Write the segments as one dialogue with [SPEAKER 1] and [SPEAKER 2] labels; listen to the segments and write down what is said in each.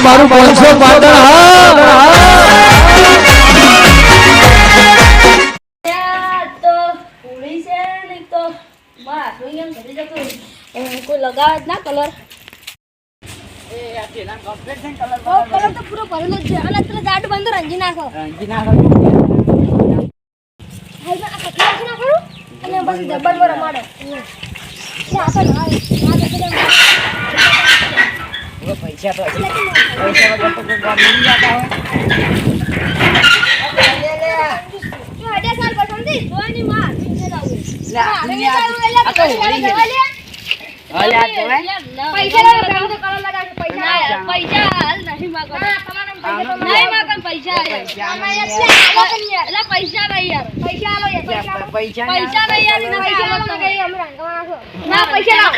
[SPEAKER 1] મારું 500 પાટણ
[SPEAKER 2] કોઈ લગાવે જ ના કલર કલર તો પૂરો ભરેલો જ છે અને પેલા જાડું બંધ રંજી નાખો અને બસ ડબલ પર રમાડો
[SPEAKER 3] પૈસા તો પૈસા વગર તો કોઈ ગામ નહીં જતા હોય
[SPEAKER 2] જો 18 સાલ પસંદી જોવાની માં પૈસા હાલ નહીં માંગો નહીં માંગો પૈસા પૈસા નહીં યાર પૈસા નહીં યાર પૈસા નહીં યાર ના પૈસા લાવો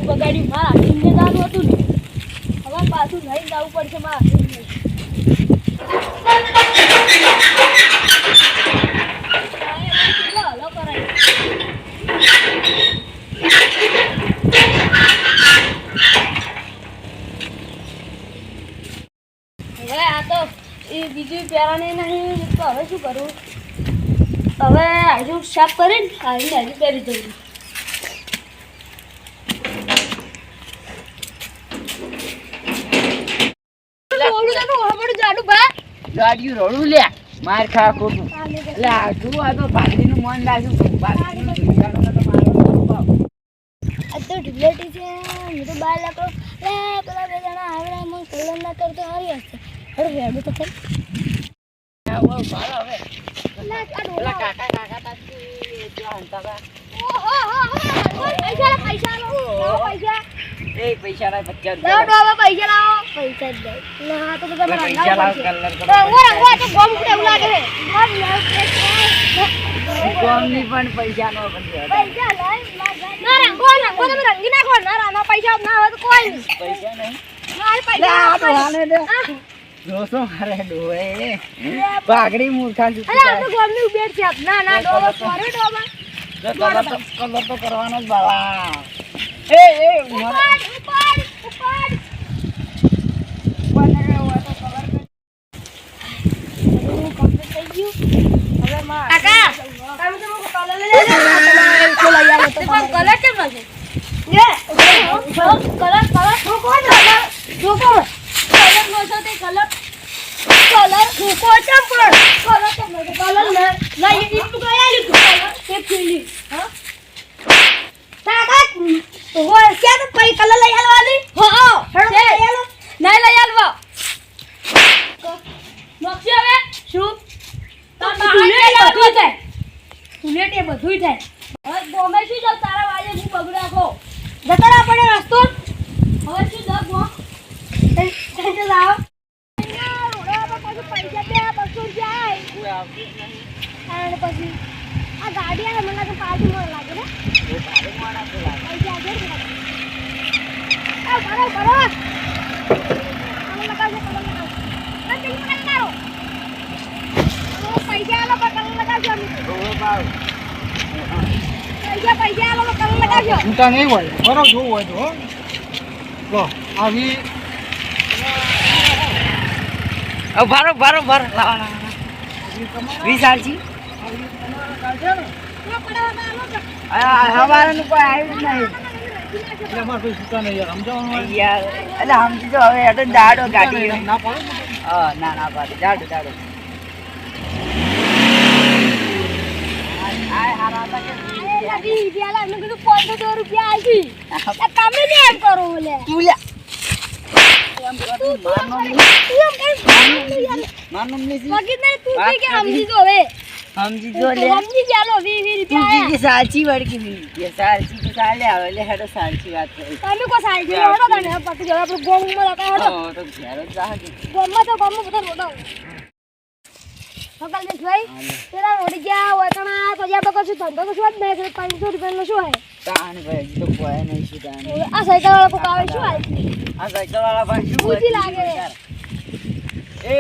[SPEAKER 2] બગાડી મારા જિમ્મેદાર હતું ને હવે પાછું લઈને જવું પડશે મારા હવે આ તો એ બીજું પહેરાને નહીં તો હવે શું કરું હવે હજુ સાફ કરીને હજુ પહેરી દઉં
[SPEAKER 3] ગાડીયું રોડું લે માર ખા ખોટું એટલે તું આ તો ભાગીનું મન રાખ્યું
[SPEAKER 2] આ તો ડિલેટી છે હું તો 12 લાખ પેલા બે જણા આવડા મને કલર ના કરતો હારી હશે હડ વેડું તો ખરી
[SPEAKER 3] હવે કાકા તાતી જાણતા બા
[SPEAKER 2] પૈસા પૈસા
[SPEAKER 3] એ પૈસા લાવ 50
[SPEAKER 2] લાવો બાબા પૈસા લાવો પૈસા જ દે ના તો તમે
[SPEAKER 3] પૈસા લાવ કલર કરો
[SPEAKER 2] ઓરા તો ગોમ કુડે એવું લાગે
[SPEAKER 3] ગોમ ની પણ પૈસા નો બંધ
[SPEAKER 2] પૈસા લાય ના રંગો તમે રંગી નાખો ના રાના પૈસા ના હોય તો કોઈ નહીં
[SPEAKER 3] પૈસા નહીં
[SPEAKER 2] મારે પૈસા
[SPEAKER 3] તો હાલે દે દોસો મારે ડોએ પાઘડી મૂર્ખા જુતી
[SPEAKER 2] અરે આ તો ગોમ ની ઉબેડ છે ના ના ડોબા સોરે ડોબા
[SPEAKER 3] કલર તો કરવાનો જ બાવા
[SPEAKER 2] ગાડી આવે મને લાગે પાર્ટી મોર લાગે ને
[SPEAKER 3] એ તારે માણા તો લાગે.
[SPEAKER 2] પૈસા દે આ બરો કલર લગાવજો ના તેલ માં કારો પૈસા આલો પર કલર લગાવજો
[SPEAKER 3] ઓહો બાવ.
[SPEAKER 2] પૈસા આલો પર કલર લગાવજો
[SPEAKER 1] ચિંતા નહીં હોય બરો જોવું હોય તો હો. લો આવી
[SPEAKER 3] ભરો લાવો વિશાલજી હવારનું કોઈ આવ્યું જ નહીં
[SPEAKER 1] એટલે અમારે કોઈ ચિંતા નહીં યાર સમજાવવાનું હોય.
[SPEAKER 3] યાર એટલે સમજી જો હવે હેઠો દાડો ગાડી
[SPEAKER 1] ના પાડો ને.
[SPEAKER 3] ના પાડે દાડો આ હારા હતા કે
[SPEAKER 2] લાગી ગયા મેં કીધું 500 રૂપિયા આલી તમે ને એમ કરો ઓલે
[SPEAKER 3] તું લે સમજી જો લે તું સાચી વળકી સાચી તો ચાલે આવે એટલે હેડો સાચી વાત કરી તો ઘેરો જ જાહે તાણ ભાઈ હજી તો કોઈ નહીં શું તાણ આ સાયકલ વાળા ભાઈ શું
[SPEAKER 2] ઊંચી લાગે.
[SPEAKER 3] એ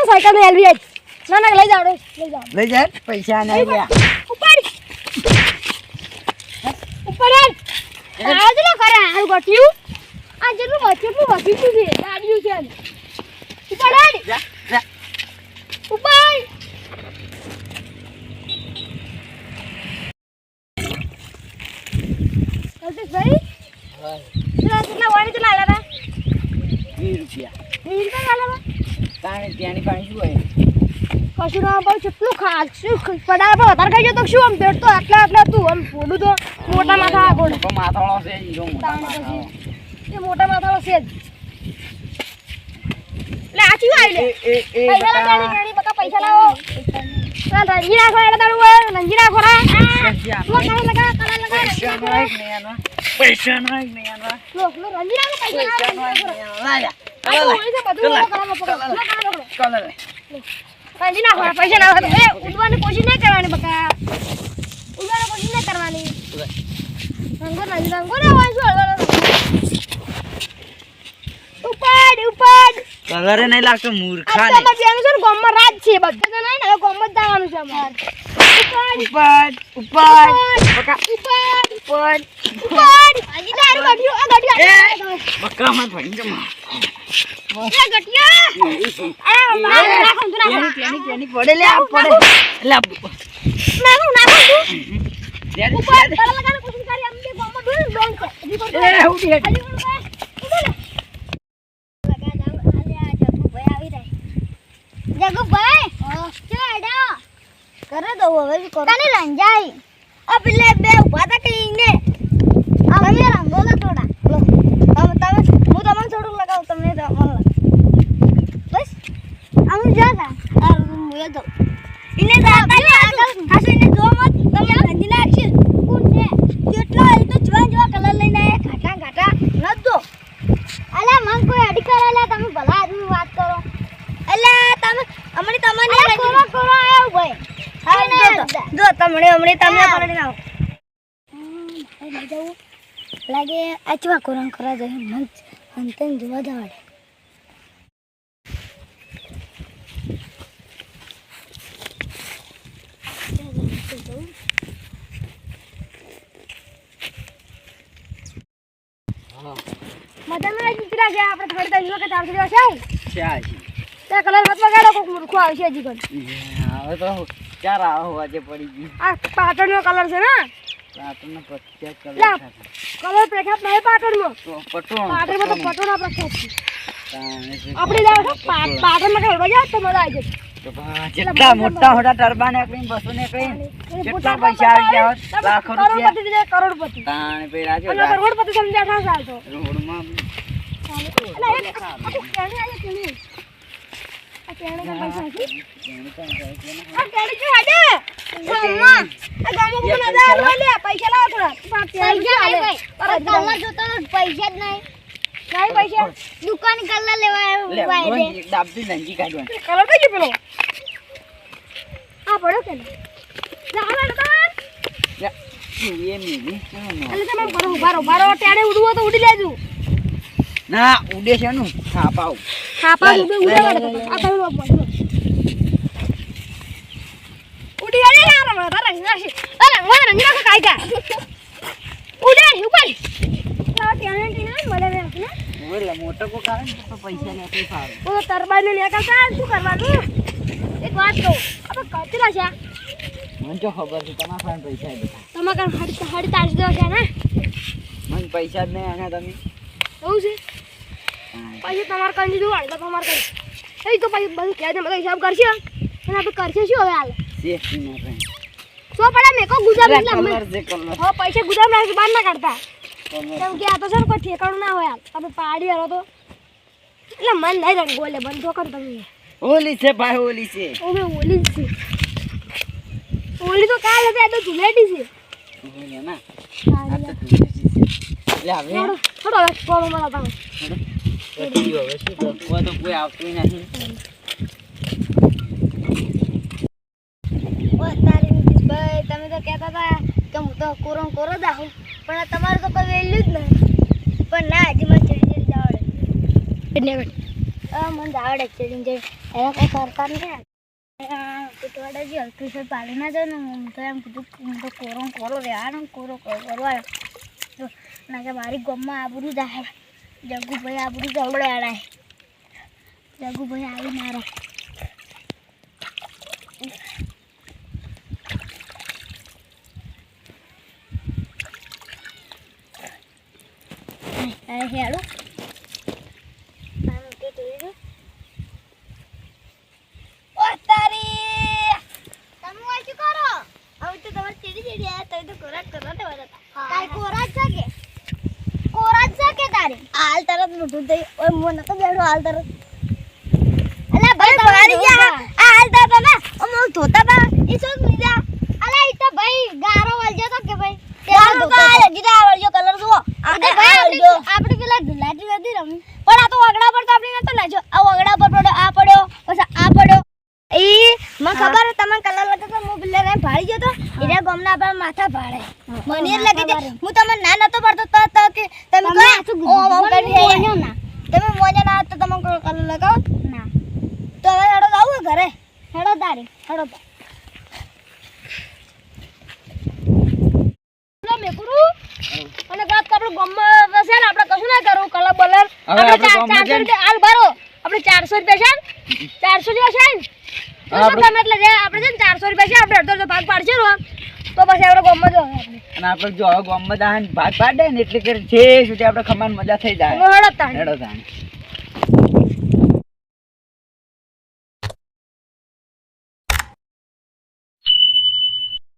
[SPEAKER 2] સાયકલ ને એલવી ના લઈ જાવ
[SPEAKER 3] લઈ જાય પૈસા નહીં લ્યા
[SPEAKER 2] ઉપર આજલો કરે આ ગોઠ્યું આ જેટલું વચ્ચેનું વધી છે ગાડીયું છે ઉપર
[SPEAKER 3] જા જા
[SPEAKER 2] ઉપર કલ્પેશભાઈ કેટલા વાણી તો લાલા
[SPEAKER 3] 20 રૂપિયા
[SPEAKER 2] 20 રૂપિયા લાલા
[SPEAKER 3] તાણે ત્યાંની પાણી શું હોય
[SPEAKER 2] કશું ના ભાવ કેટલું ખાશું પડાર પર વધારે ખાઈ તો શું આમ પેટ તો આટલા તું આમ ફોડું તો મોટા માથા ગોળ
[SPEAKER 3] તો માથાળો છે હીરો મોટા માથાળો
[SPEAKER 2] એ મોટા માથાનો છે લે આચી વાઈ લે પૈસા લાવો ગાડી બકા પૈસા લાવો ના રંજી રાખો એટલે તારું હોય રંજી રાખો રા લો કલર લગા
[SPEAKER 3] પૈસા નહીં નહીં આના
[SPEAKER 2] લો રંજી રાખો પૈસા
[SPEAKER 3] લાયા
[SPEAKER 2] આ તો હોય છે બધું કલરમાં પકડો
[SPEAKER 3] કલર
[SPEAKER 2] રંજી નાખો પૈસા ના એ ઉડવાની કોશિશ નહીં કરવાની બકા ઉડવાની કોશિશ નહીં કરવાની રંગો ના હોય શું ઉપર
[SPEAKER 3] કલર નહીં લાગતો મૂર્ખા
[SPEAKER 2] આ બેનું છે ને ગામમાં રાજ છે બધા તો નહીં ને હવે ગામમાં જ જવાનું છે અમારે
[SPEAKER 3] ઉપર બકા
[SPEAKER 2] ઉપર આજી તારું ગઢિયો આ ગઢિયો
[SPEAKER 3] બકા માં ભણી જમા
[SPEAKER 2] એ ગઢિયો આ માર રાખો તું રાખો
[SPEAKER 3] તેની પડે લે આ પડે લે
[SPEAKER 2] નાખો તું ઉપર કલર લગાડવાની કોશિશ કરી અમને ગામમાં ડોન છે હજી પર
[SPEAKER 3] એ ઉડી હટ
[SPEAKER 2] જગુભાઈ ચેડા કરે દો હવે કરો તને રંજાઈ આ પેલે બે ઉભા તા કઈને આ તમે રંગો ના થોડા લો તમે હું તમને થોડું લગાવ તમને બસ આમ જાતા આ મુએ તો ઇને દાતા આગળ ખાસે ઇને જો મત તમે રંજી નાખશે કોણ છે કેટલો એ તો જવા કલર લઈને આયા ઘાટા ન દો અલા મન કોઈ અડી કરેલા તમે ભલા આદમી વાત કરો અલા તમે અમણી તમને કરો આયો ભાઈ જો તમને પકડી નાઓ લઈ જાવ લાગે આચવા કોરન કરા જાય મન અંતન જોવા દવાડે મજામાં જીતરા છે આપણે થોડી તઈ કે 400 દિવસ આવું
[SPEAKER 3] છે આજી
[SPEAKER 2] તે કલર મત વગાડો કોક મૂર્ખો આવશે હજી પણ
[SPEAKER 3] હવે તો ચાર આવો આજે પડી ગઈ
[SPEAKER 2] આ પાટણનો કલર છે ને
[SPEAKER 3] પાટણનો પ્રખ્યાત કલર
[SPEAKER 2] લા.
[SPEAKER 3] થાય.
[SPEAKER 2] કલર પ્રખ્યાત નહીં પાટણમાં.
[SPEAKER 3] તો પટોળો,
[SPEAKER 2] પાટણમાં તો
[SPEAKER 3] પટોળો.
[SPEAKER 2] પટોળા પ્રખ્યાત છે.
[SPEAKER 3] તાણે છે
[SPEAKER 2] આપણે જાવ પાટણમાં ખેડવા જાય તો મજા આવી જશે.
[SPEAKER 3] તો બા, જેટલા મોટા મોટા ટરબા નીકળીને બસો નીકળીને કેટલા પૈસા આવી ગયા હોત? લાખો રૂપિયા.
[SPEAKER 2] કરોડપતિ છે, કરોડપતિ.
[SPEAKER 3] તાણે ભાઈ રાજુ
[SPEAKER 2] અને કરોડપતિ સમજ્યા થા ચાલતો.
[SPEAKER 3] રોડમાં
[SPEAKER 2] એટલે એક આપણું કેણી આલે કેણી. આ કેણી ના પૈસા છે. આ કેણી છે આજે. ગામમાં. આ ગામમાં કોઈ નજર આવે લે પૈસા લાવ થોડા. પૈસા નહીં ભાઈ. કલર જોતો પૈસા જ નહીં. નહીં પૈસા. દુકાન કલર લેવા
[SPEAKER 3] લે,
[SPEAKER 2] વાય દે.
[SPEAKER 3] એક ડાબથી લંગી કાઢવાની.
[SPEAKER 2] કલર કઈ પેલો? આ પડ્યો કે નહીં? લા હાલ તો.
[SPEAKER 3] લે, તું એ મેલી કેમ નો?
[SPEAKER 2] એટલે તમે બારો ટેડે ઉડવું હોય તો ઉડી લેજો.
[SPEAKER 3] ના, ઉડે છે નું થાપાવ.
[SPEAKER 2] ખાપા
[SPEAKER 3] લે,
[SPEAKER 2] ઉડે
[SPEAKER 3] લે,
[SPEAKER 2] ઉડે
[SPEAKER 3] લે,
[SPEAKER 2] વળે.
[SPEAKER 3] લે, લે.
[SPEAKER 2] આ કઈ બાપુ. ઉડી આલે યાર મને તારા નાસી. અરે મને રંગી નાખો કાઈ કા. ઉડે ઉપર. આ ટેલેન્ટ ને મળે ને આપણે.
[SPEAKER 3] બોલે મોટો કો કારણ તો પૈસા નથી ફાવે.
[SPEAKER 2] ઓ તરબાઈને નીકળતા શું કરવાનું? એક વાત કહું. આપણે કચરા છે.
[SPEAKER 3] મને તો ખબર છે તમારા પાસે પૈસા જ હતા.
[SPEAKER 2] તમારે કાન હડી તાજી દો છે ને.
[SPEAKER 3] મને પૈસા જ નહીં આના તમે.
[SPEAKER 2] એવું છે. પછી તમારે કઈ દીધું વાળ તો તમારે કઈ. એ તો પછી બધું કહે દે બધો હિસાબ કરશે. અને આપણે કરશે શું હવે હાલ?
[SPEAKER 3] સેફટી ના થાય.
[SPEAKER 2] સો પડે મેકો ગુજામ એટલે અમે.
[SPEAKER 3] કલર છે કલર.
[SPEAKER 2] હો પૈસા ગુજામ રાખી બહાર ના કાઢતા.
[SPEAKER 3] કલર.
[SPEAKER 2] કેમ કે આ તો છે ને કોઈ ઠેકાણું ના હોય હાલ. આપણે પાડી હરો તો. એટલે મન નહીં રંગ બોલે બંધો કર તમે.
[SPEAKER 3] ઓલી છે ભાઈ ઓલી છે.
[SPEAKER 2] ઓમે ઓલી જ છે. ઓલી તો કાલ હતી આ તો ધુલેટી છે.
[SPEAKER 3] ઓલી ના. આ તો ધૂળી છે. લે હવે
[SPEAKER 2] થોડો થોડો હવે કોળો મળો તમે.
[SPEAKER 3] પતી ગયો હવે શું કરું? કોઈ તો કોઈ આવતું નથી.
[SPEAKER 2] ઓ તારી નીતિશભાઈ તમે તો કહેતા હતા કે હું તો કોરો દાહું પણ આ તમારું તો કોઈ વેલ્યુ જ નહીં પણ ના હજી મને ચડી આવડે મને આવડે ચડી એના કોઈ સરકાર નહીં કુટવાડા જે હલકી છે પાડી ના જાવ ને હું તો એમ કીધું હું તો કોરો રહેવાનો કોરો કરવાનો ના કે મારી ગામમાં આબરું જાય જગ્ગુભાઈ આબરું જવડે અડાય જગ્ગુભાઈ આવી ના રહે હેડો ઓ તારી તમે આ શું કરો હવે તો તમારે ચીડી આ તો કોરાટ કરવા દેવા હતા કાઈ કોરાટ છે કે તારે હાલ તરત મોટું થઈ ઓય મોન તો બેડો હાલ તરત અલા ભાઈ મારી ગયા આ હાલ તરત ને અમો ધોતા તા ઈ શું મીજા અલા ઈ તો ભાઈ ગારો વાળજો તો કે ભાઈ ગારો તો આ ગીરા વાળજો કલર જો આપણે પેલા ગુલાટી નથી રમી પણ આ તો વગડા પર તો આપણે નતો લાજો આ વગડા પર પડ્યો આ પડ્યો પછી આ પડ્યો ઈ મને ખબર તમને કલર લગતો તો હું બિલ્લા ને ભાળી ગયો તો એના ગમના આપણે માથા ભાળે મને એ લાગે કે હું તમને ના નતો પડતો તો કે તમે ઓ કરી ના તમે મોજા ના તો તમે કલર લગાવો ના તો હવે હેડો જાવ ઘરે હેડો તારી હેડો મેકુરુ અને વાત આપણે ગમમાં વસે ને આપણે કશું ના કરું કલર બલર આપણે 400 રૂપિયા હાલ ભરો આપણે 400 રૂપિયા છે 400 જેવા છે ને એટલે જે આપણે છે ને 400 રૂપિયા છે આપણે અડધો ભાગ પાડશે ને તો પછી આપણે ગમમાં જો આપણે
[SPEAKER 3] અને આપણે જો હવે ગામમાં દાન ભાગ પાડે ને એટલે કે છે સુધી આપણે ખમાન મજા થઈ જાય.
[SPEAKER 2] હેડો તાણ
[SPEAKER 3] હેડો તાણ.